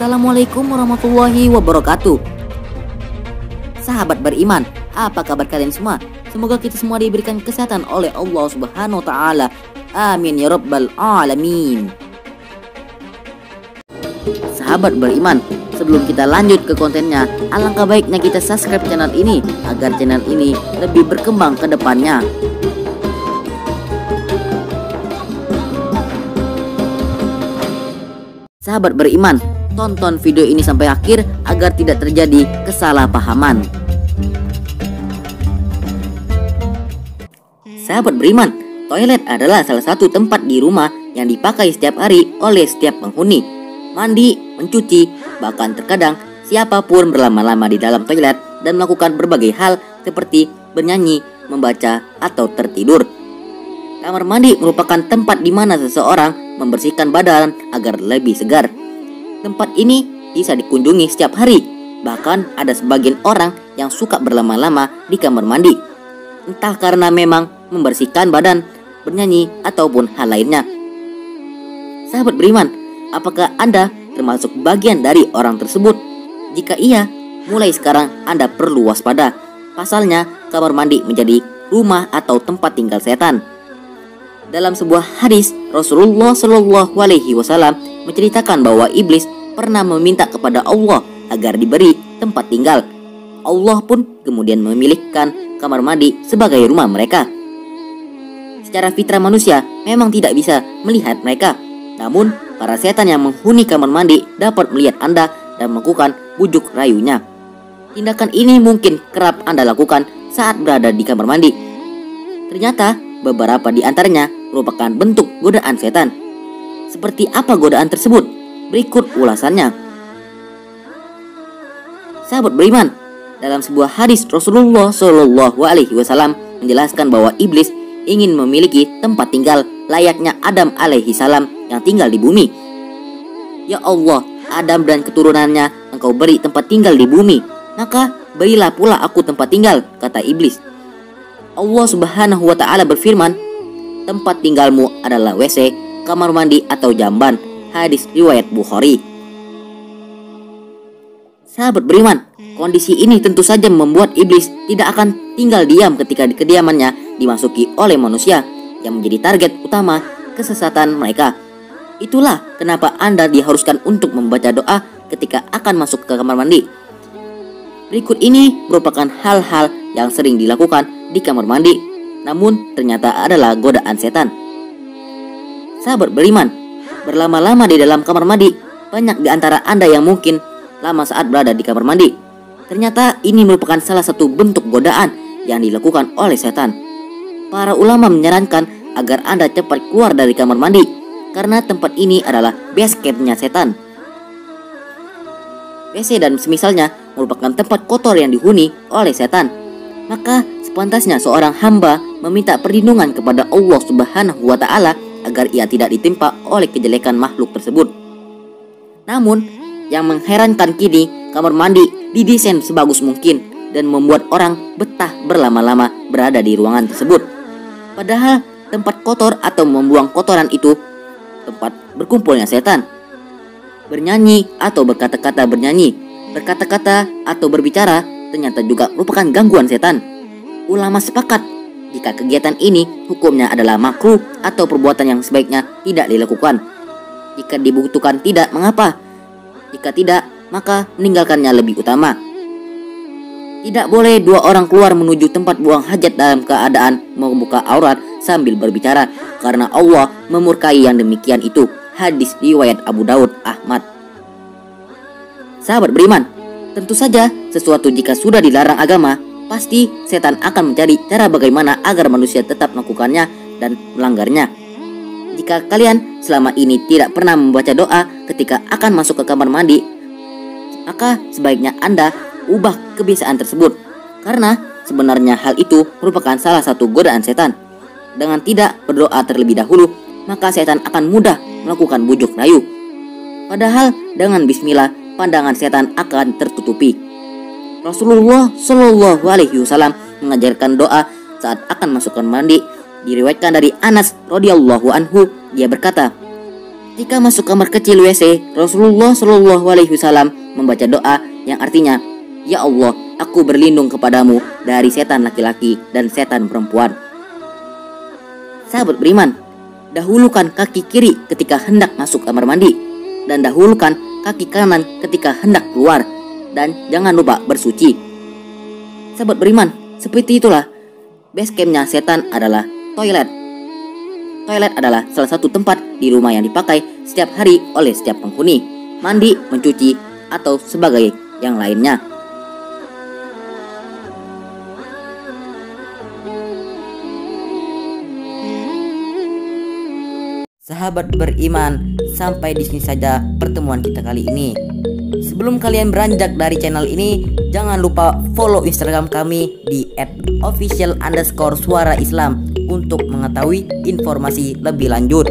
Assalamualaikum warahmatullahi wabarakatuh. Sahabat beriman, apa kabar kalian semua? Semoga kita semua diberikan kesehatan oleh Allah Subhanahu wa taala. Amin ya rabbal alamin. Sahabat beriman, sebelum kita lanjut ke kontennya, alangkah baiknya kita subscribe channel ini agar channel ini lebih berkembang ke depannya. Sahabat beriman, tonton video ini sampai akhir agar tidak terjadi kesalahpahaman. Sahabat beriman, toilet adalah salah satu tempat di rumah yang dipakai setiap hari oleh setiap penghuni. Mandi, mencuci, bahkan terkadang siapapun berlama-lama di dalam toilet dan melakukan berbagai hal seperti bernyanyi, membaca, atau tertidur. Kamar mandi merupakan tempat di mana seseorang membersihkan badan agar lebih segar. Tempat ini bisa dikunjungi setiap hari. Bahkan ada sebagian orang yang suka berlama-lama di kamar mandi, entah karena memang membersihkan badan, bernyanyi, ataupun hal lainnya. Sahabat beriman, apakah Anda termasuk bagian dari orang tersebut? Jika iya, mulai sekarang Anda perlu waspada. Pasalnya, kamar mandi menjadi rumah atau tempat tinggal setan. Dalam sebuah hadis, Rasulullah Shallallahu Alaihi Wasallam menceritakan bahwa iblis pernah meminta kepada Allah agar diberi tempat tinggal. Allah pun kemudian memilihkan kamar mandi sebagai rumah mereka. Secara fitrah manusia memang tidak bisa melihat mereka, namun para setan yang menghuni kamar mandi dapat melihat Anda dan melakukan bujuk rayunya. Tindakan ini mungkin kerap Anda lakukan saat berada di kamar mandi. Ternyata beberapa di antaranya merupakan bentuk godaan setan. Seperti apa godaan tersebut? Berikut ulasannya. Sahabat beriman, dalam sebuah hadis Rasulullah Shallallahu Alaihi Wasallam menjelaskan bahwa iblis ingin memiliki tempat tinggal layaknya Adam alaihi salam yang tinggal di bumi. Ya Allah, Adam dan keturunannya Engkau beri tempat tinggal di bumi, maka berilah pula aku tempat tinggal, kata iblis. Allah Subhanahu wa taala berfirman, tempat tinggalmu adalah WC, kamar mandi atau jamban. Hadis riwayat Bukhari. Sahabat beriman, kondisi ini tentu saja membuat iblis tidak akan tinggal diam ketika kediamannya dimasuki oleh manusia yang menjadi target utama kesesatan mereka. Itulah kenapa Anda diharuskan untuk membaca doa ketika akan masuk ke kamar mandi. Berikut ini merupakan hal-hal yang sering dilakukan di kamar mandi, namun ternyata adalah godaan setan. Sahabat beriman, berlama-lama di dalam kamar mandi, banyak di antara Anda yang mungkin lama saat berada di kamar mandi. Ternyata ini merupakan salah satu bentuk godaan yang dilakukan oleh setan. Para ulama menyarankan agar Anda cepat keluar dari kamar mandi, karena tempat ini adalah base campnya setan. WC dan semisalnya merupakan tempat kotor yang dihuni oleh setan. Maka sepantasnya seorang hamba meminta perlindungan kepada Allah Subhanahu wa taala agar ia tidak ditimpa oleh kejelekan makhluk tersebut. Namun, yang mengherankan kini, kamar mandi didesain sebagus mungkin dan membuat orang betah berlama-lama berada di ruangan tersebut. Padahal tempat kotor atau membuang kotoran itu tempat berkumpulnya setan. Bernyanyi atau berkata-kata bernyanyi, berkata-kata atau berbicara ternyata juga merupakan gangguan setan. Ulama sepakat jika kegiatan ini hukumnya adalah makruh atau perbuatan yang sebaiknya tidak dilakukan. Jika dibutuhkan tidak, mengapa? Jika tidak, maka meninggalkannya lebih utama. Tidak boleh dua orang keluar menuju tempat buang hajat dalam keadaan membuka aurat sambil berbicara, karena Allah memurkai yang demikian itu. Hadis riwayat Abu Daud, Ahmad. Sahabat beriman, tentu saja sesuatu jika sudah dilarang agama, pasti setan akan mencari cara bagaimana agar manusia tetap melakukannya dan melanggarnya. Jika kalian selama ini tidak pernah membaca doa ketika akan masuk ke kamar mandi, maka sebaiknya Anda ubah kebiasaan tersebut, karena sebenarnya hal itu merupakan salah satu godaan setan. Dengan tidak berdoa terlebih dahulu, maka setan akan mudah melakukan bujuk rayu. Padahal dengan bismillah, pandangan setan akan tertutupi. Rasulullah Shallallahu Alaihi Wasallam mengajarkan doa saat akan masuk kamar mandi. Diriwayatkan dari Anas radhiyallahu anhu, dia berkata, Ketika masuk kamar kecil WC, Rasulullah Shallallahu Alaihi Wasallam membaca doa yang artinya, "Ya Allah, aku berlindung kepadamu dari setan laki-laki dan setan perempuan." Sahabat beriman, dahulukan kaki kiri ketika hendak masuk kamar mandi, dan dahulukan kaki kanan ketika hendak keluar, dan jangan lupa bersuci. Sahabat beriman, seperti itulah base campnya setan adalah toilet. Toilet adalah salah satu tempat di rumah yang dipakai setiap hari oleh setiap penghuni, mandi, mencuci, atau sebagai yang lainnya. Sahabat beriman, sampai di sini saja pertemuan kita kali ini. Sebelum kalian beranjak dari channel ini, jangan lupa follow Instagram kami di @official_suara_islam untuk mengetahui informasi lebih lanjut.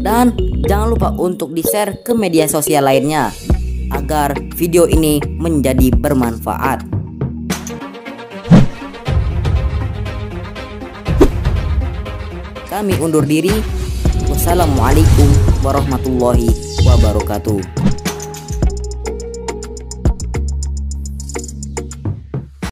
Dan jangan lupa untuk di-share ke media sosial lainnya agar video ini menjadi bermanfaat. Kami undur diri. Wassalamualaikum warahmatullahi wabarakatuh.